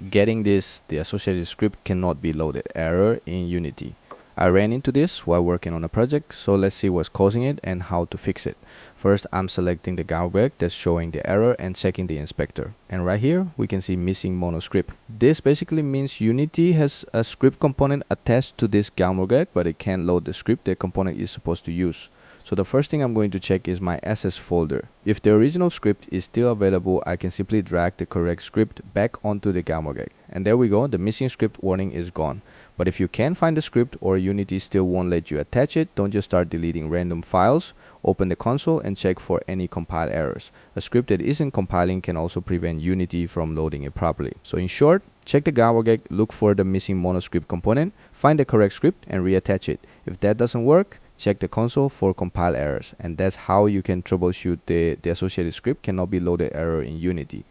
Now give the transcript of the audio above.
getting this, the associated script cannot be loaded, error in Unity. I ran into this while working on a project, so let's see what's causing it and how to fix it. First, I'm selecting the Galweg that's showing the error and checking the inspector. And right here, we can see missing monoscript. This basically means Unity has a script component attached to this Galweg, but it can't load the script the component is supposed to use. So the first thing I'm going to check is my assets folder. If the original script is still available, I can simply drag the correct script back onto the Galweg. And there we go, the missing script warning is gone. But if you can't find the script or Unity still won't let you attach it, don't just start deleting random files. Open the console and check for any compile errors. A script that isn't compiling can also prevent Unity from loading it properly. So in short, check the Galweg, look for the missing monoscript component, find the correct script and reattach it. If that doesn't work, check the console for compile errors. And that's how you can troubleshoot the associated script cannot be loaded error in Unity.